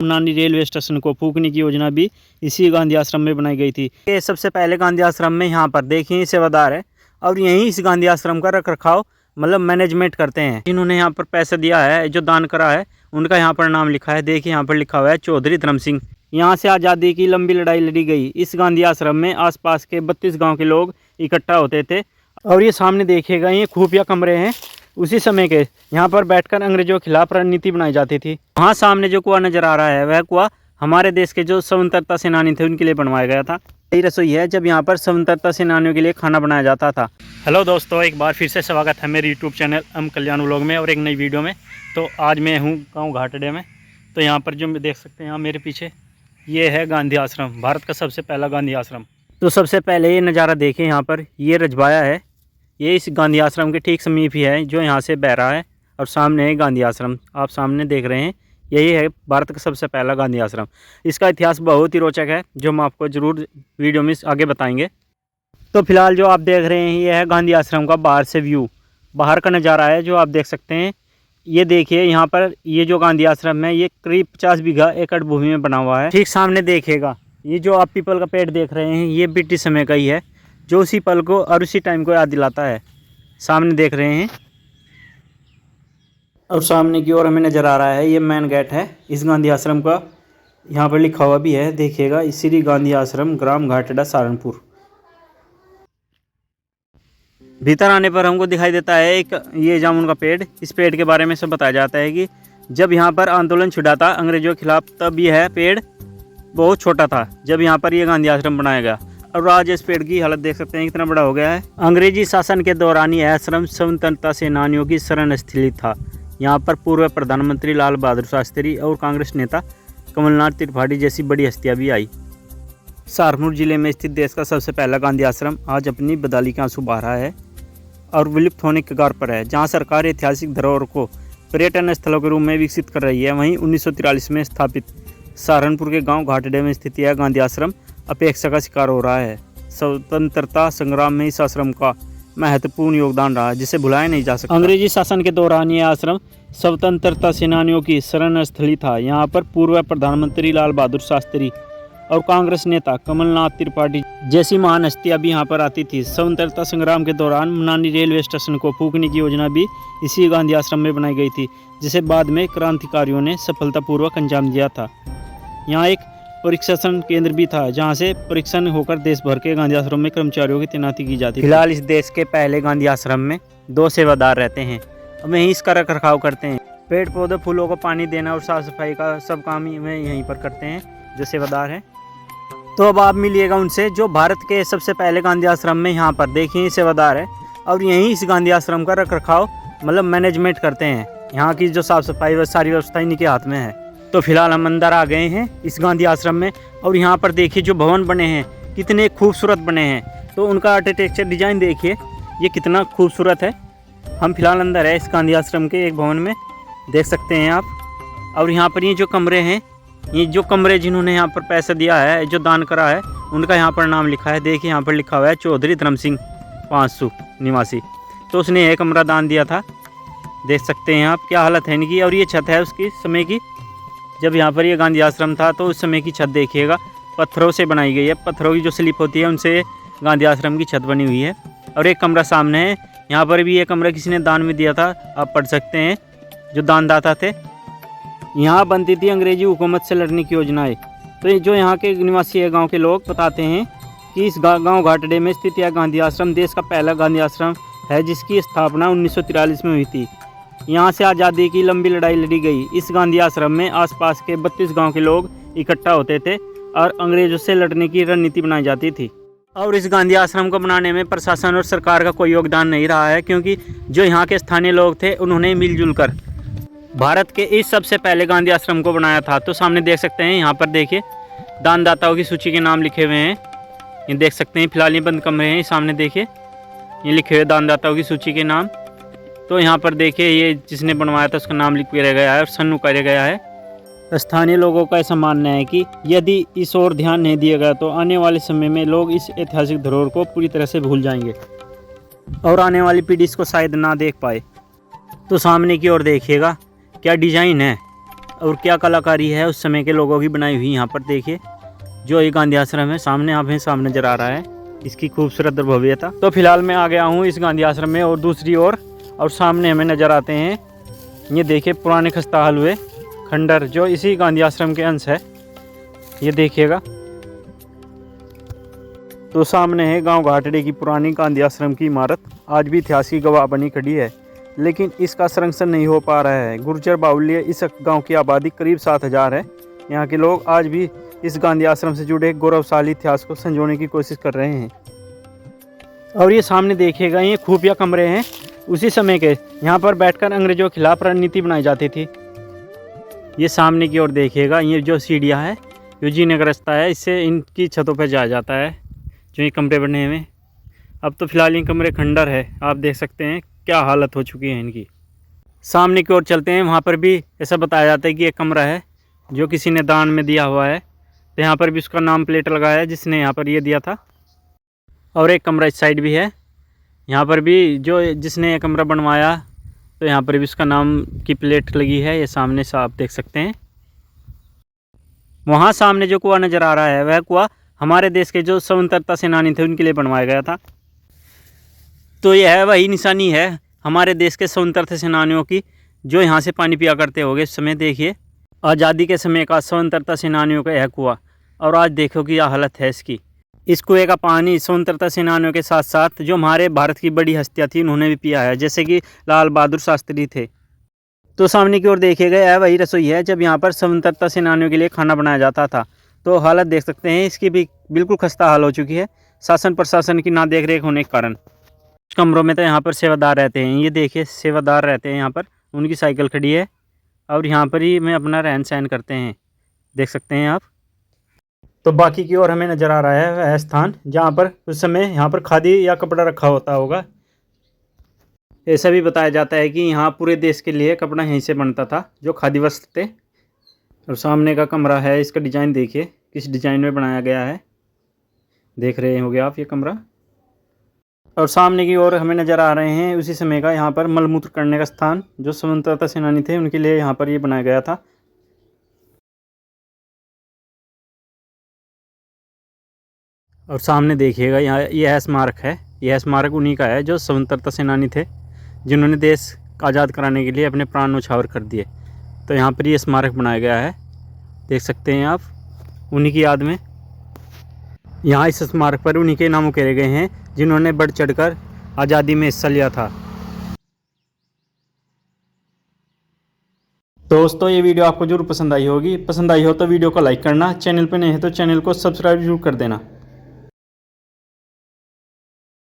Manali railway station को फूकने की योजना भी इसी गांधी आश्रम में बनाई गई थी। ये सबसे पहले गांधी आश्रम में यहाँ पर देखिए सेवादार है और यहीं इस गांधी आश्रम का रख रखाव मतलब मैनेजमेंट करते हैं। जिन्होंने यहाँ पर पैसा दिया है, जो दान करा है, उनका यहाँ पर नाम लिखा है। देखिए यहाँ पर लिखा हुआ है चौधरी धर्म सिंह। यहाँ से आज़ादी की लंबी लड़ाई लड़ी गई। इस गांधी आश्रम में आसपास के 32 गांव के लोग इकट्ठा होते थे। और ये सामने देखिएगा, ये खुफिया कमरे हैं उसी समय के। यहाँ पर बैठकर अंग्रेजों के खिलाफ रणनीति बनाई जाती थी। वहाँ सामने जो कुआं नजर आ रहा है वह कुआं हमारे देश के जो स्वतंत्रता सेनानी थे उनके लिए बनवाया गया था। यही रसोई है जब यहाँ पर स्वतंत्रता सेनानियों के लिए खाना बनाया जाता था। हेलो दोस्तों, एक बार फिर से स्वागत है मेरे यूट्यूब चैनल एम कल्याण व्लॉग में और एक नई वीडियो में। तो आज मैं हूँ गाँव घाटड़े में। तो यहाँ पर जो देख सकते हैं यहाँ मेरे पीछे ये है गांधी आश्रम, भारत का सबसे पहला गांधी आश्रम। तो सबसे पहले ये नज़ारा देखें, यहाँ पर ये रजवाया है, ये इस गांधी आश्रम के ठीक समीप ही है जो यहाँ से बह रहा है। और सामने है गांधी आश्रम, आप सामने देख रहे हैं, यही है भारत का सबसे पहला गांधी आश्रम। इसका इतिहास बहुत ही रोचक है जो हम आपको ज़रूर वीडियो में आगे बताएंगे। तो फिलहाल जो आप देख रहे हैं ये है गांधी आश्रम का बाहर से व्यू, बाहर का नज़ारा है जो आप देख सकते हैं। ये देखिए यहाँ पर ये जो गांधी आश्रम है ये करीब 50 बीघा एकड़ भूमि में बना हुआ है। ठीक सामने देखिएगा, ये जो आप पीपल का पेड़ देख रहे हैं ये ब्रिटिश समय का ही है जो उसी पल को और उसी टाइम को याद दिलाता है। सामने देख रहे हैं और सामने की ओर हमें नज़र आ रहा है ये मेन गेट है इस गांधी आश्रम का। यहाँ पर लिखा हुआ भी है, देखिएगा, श्री गांधी आश्रम, ग्राम घाटड़ा, सहारनपुर। भीतर आने पर हमको दिखाई देता है एक ये जामुन का पेड़। इस पेड़ के बारे में सब बताया जाता है कि जब यहाँ पर आंदोलन छिड़ा था अंग्रेजों के खिलाफ तब यह पेड़ बहुत छोटा था जब यहाँ पर ये गांधी आश्रम बनाया गया। और आज इस पेड़ की हालत देख सकते हैं कितना बड़ा हो गया है। अंग्रेजी शासन के दौरान यह आश्रम स्वतंत्रता सेनानियों की शरण स्थली था। यहाँ पर पूर्व प्रधानमंत्री लाल बहादुर शास्त्री और कांग्रेस नेता कमलनाथ त्रिपाठी जैसी बड़ी हस्तियाँ भी आई। सहारनपुर जिले में स्थित देश का सबसे पहला गांधी आश्रम आज अपनी बदहाली के आंसू बहा रहा है और विलुप्त होने के कगार पर है। जहां सरकार ऐतिहासिक धरोहर को पर्यटन स्थलों के रूप में विकसित कर रही है, वहीं 1943 में स्थापित सहारनपुर के गांव घाटड़े में स्थित यह गांधी आश्रम अपेक्षा का शिकार हो रहा है। स्वतंत्रता संग्राम में इस आश्रम का महत्वपूर्ण योगदान रहा जिसे भुलाया नहीं जा सकता। अंग्रेजी शासन के दौरान यह आश्रम स्वतंत्रता सेनानियों की शरण स्थली था। यहाँ पर पूर्व प्रधानमंत्री लाल बहादुर शास्त्री और कांग्रेस नेता कमलनाथ त्रिपाठी जैसी महान हस्तियां भी यहाँ पर आती थी। स्वतंत्रता संग्राम के दौरान मनाली रेलवे स्टेशन को फूकने की योजना भी इसी गांधी आश्रम में बनाई गई थी, जिसे बाद में क्रांतिकारियों ने सफलतापूर्वक अंजाम दिया था। यहाँ एक परीक्षण केंद्र भी था जहाँ से परीक्षण होकर देश भर के गांधी आश्रम में कर्मचारियों की तैनाती की जाती थी। फिलहाल इस देश के पहले गांधी आश्रम में 2 सेवादार रहते हैं। वहीं इसका रख रखाव करते हैं। पेड़ पौधे फूलों को पानी देना और साफ सफाई का सब काम वे यहीं पर करते हैं जो सेवादार हैं। तो अब आप मिलिएगा उनसे जो भारत के सबसे पहले गांधी आश्रम में यहाँ पर देखिए सेवादार है और यहीं इस गांधी आश्रम का रख रखाव मतलब मैनेजमेंट करते हैं। यहाँ की जो साफ़ सफाई व सारी व्यवस्था इन्हीं के हाथ में है। तो फिलहाल हम अंदर आ गए हैं इस गांधी आश्रम में और यहाँ पर देखिए जो भवन बने हैं कितने खूबसूरत बने हैं। तो उनका आर्किटेक्चर डिज़ाइन देखिए ये कितना खूबसूरत है। हम फिलहाल अंदर है इस गांधी आश्रम के एक भवन में, देख सकते हैं आप। और यहाँ पर ये जो कमरे हैं, ये जो कमरे जिन्होंने यहाँ पर पैसा दिया है, जो दान करा है, उनका यहाँ पर नाम लिखा है। देखिए यहाँ पर लिखा हुआ है चौधरी धर्म सिंह 500 निवासी। तो उसने यह कमरा दान दिया था, देख सकते हैं आप क्या हालत है इनकी। और ये छत है उसकी समय की, जब यहाँ पर ये गांधी आश्रम था तो उस समय की छत देखिएगा, पत्थरों से बनाई गई है। पत्थरों की जो स्लिप होती है उनसे गांधी आश्रम की छत बनी हुई है। और एक कमरा सामने है, यहाँ पर भी ये कमरा किसी ने दान में दिया था, आप पढ़ सकते हैं जो दानदाता थे। यहाँ बनती थी अंग्रेजी हुकूमत से लड़ने की योजनाएं। तो जो यहाँ के निवासी है गांव के लोग बताते हैं कि इस गांव घाटड़े में स्थित यह गांधी आश्रम देश का पहला गांधी आश्रम है जिसकी स्थापना 1943 में हुई थी। यहाँ से आज़ादी की लंबी लड़ाई लड़ी गई। इस गांधी आश्रम में आसपास के 32 गाँव के लोग इकट्ठा होते थे और अंग्रेजों से लड़ने की रणनीति बनाई जाती थी। और इस गांधी आश्रम को बनाने में प्रशासन और सरकार का कोई योगदान नहीं रहा है, क्योंकि जो यहाँ के स्थानीय लोग थे उन्होंने मिलजुल कर भारत के इस सबसे पहले गांधी आश्रम को बनाया था। तो सामने देख सकते हैं यहाँ पर देखिए दानदाताओं की सूची के नाम लिखे हुए हैं, ये देख सकते हैं। फिलहाल ये बंद कमरे हैं, सामने देखिए ये लिखे हुए दानदाताओं की सूची के नाम। तो यहाँ पर देखिए ये जिसने बनवाया था उसका नाम लिख दिया गया है और सन उकारा गया है। स्थानीय लोगों का ऐसा मानना है कि यदि इस ओर ध्यान नहीं दिया गया तो आने वाले समय में लोग इस ऐतिहासिक धरोहर को पूरी तरह से भूल जाएंगे और आने वाली पीढ़ी इसको शायद ना देख पाए। तो सामने की ओर देखिएगा क्या डिज़ाइन है और क्या कलाकारी है उस समय के लोगों की बनाई हुई। यहाँ पर देखिए जो ये गांधी आश्रम है सामने आप सामने नजर आ रहा है, इसकी खूबसूरत और भव्यता। तो फिलहाल मैं आ गया हूँ इस गांधी आश्रम में और दूसरी ओर, और सामने हमें नज़र आते हैं ये देखिए पुराने खस्ता हाल हुए खंडर जो इसी गांधी आश्रम के अंश है, ये देखिएगा। तो सामने है गांव घाटड़े की पुरानी गांधी आश्रम की इमारत, आज भी इतिहास की गवाह बनी खड़ी है, लेकिन इसका संरक्षण नहीं हो पा रहा है। गुर्जर बाहुल्य इस गांव की आबादी करीब 7,000 है। यहाँ के लोग आज भी इस गांधी आश्रम से जुड़े गौरवशाली इतिहास को संजोने की कोशिश कर रहे हैं। और ये सामने देखिएगा ये खुफिया कमरे हैं उसी समय के, यहाँ पर बैठकर अंग्रेजों के खिलाफ रणनीति बनाई जाती थी। ये सामने की ओर देखिएगा ये जो सीढ़ियाँ है जो जीने का रास्ता है, इससे इनकी छतों पर जाया जाता है जो ये कमरे बने हुए। अब तो फिलहाल ये कमरे खंडर है, आप देख सकते हैं क्या हालत हो चुकी है इनकी। सामने की ओर चलते हैं, वहाँ पर भी ऐसा बताया जाता है कि एक कमरा है जो किसी ने दान में दिया हुआ है, तो यहाँ पर भी उसका नाम प्लेट लगाया है जिसने यहाँ पर ये दिया था। और एक कमरा इस साइड भी है, यहाँ पर भी जो जिसने ये कमरा बनवाया तो यहाँ पर भी उसका नाम की प्लेट लगी है, ये सामने से आप देख सकते हैं। वहाँ सामने जो कुआं नज़र आ रहा है वह कुआं हमारे देश के जो स्वतंत्रता सेनानी थे उनके लिए बनवाया गया था। तो यह वही निशानी है हमारे देश के स्वतंत्रता सेनानियों की जो यहाँ से पानी पिया करते होंगे इस समय। देखिए आज़ादी के समय का स्वतंत्रता सेनानियों का यह कुआं, और आज देखो कि यह हालत है इसकी। इस कुएँ का पानी स्वतंत्रता सेनानियों के साथ साथ जो हमारे भारत की बड़ी हस्तियाँ थी उन्होंने भी पिया है, जैसे कि लाल बहादुर शास्त्री थे। तो सामने की ओर देखिएगा यह वही रसोई है जब यहाँ पर स्वतंत्रता सेनानियों के लिए खाना बनाया जाता था। तो हालत देख सकते हैं इसकी भी बिल्कुल खस्ता हाल हो चुकी है शासन प्रशासन की ना देख रेख होने के कारण। कुछ कमरों में तो यहाँ पर सेवादार रहते हैं, ये देखिए सेवादार रहते हैं यहाँ पर, उनकी साइकिल खड़ी है और यहाँ पर ही में अपना रहन सहन करते हैं, देख सकते हैं आप। तो बाकी की ओर हमें नज़र आ रहा है वह स्थान जहाँ पर उस समय यहाँ पर खादी या कपड़ा रखा होता होगा। ऐसा भी बताया जाता है कि यहाँ पूरे देश के लिए कपड़ा यहीं से बनता था जो खादी वस्त्र थे। और सामने का कमरा है, इसका डिज़ाइन देखिए किस डिज़ाइन में बनाया गया है, देख रहे होंगे आप ये कमरा। और सामने की ओर हमें नज़र आ रहे हैं उसी समय का यहाँ पर मलमूत्र करने का स्थान जो स्वतंत्रता सेनानी थे उनके लिए यहाँ पर ये बनाया गया था। और सामने देखिएगा यहाँ यह स्मारक है, यह स्मारक उन्हीं का है जो स्वतंत्रता सेनानी थे जिन्होंने देश आज़ाद कराने के लिए अपने प्राण न्यौछावर कर दिए। तो यहाँ पर ये स्मारक बनाया गया है, देख सकते हैं आप, उन्हीं की याद में। यहाँ इस स्मारक पर उन्हीं के नाम उकेरे गए हैं जिन्होंने बढ़ चढ़कर आज़ादी में हिस्सा लिया था। दोस्तों ये वीडियो आपको जरूर पसंद आई होगी, पसंद आई हो तो वीडियो को लाइक करना, चैनल पर नए हैं तो चैनल को सब्सक्राइब जरूर कर देना।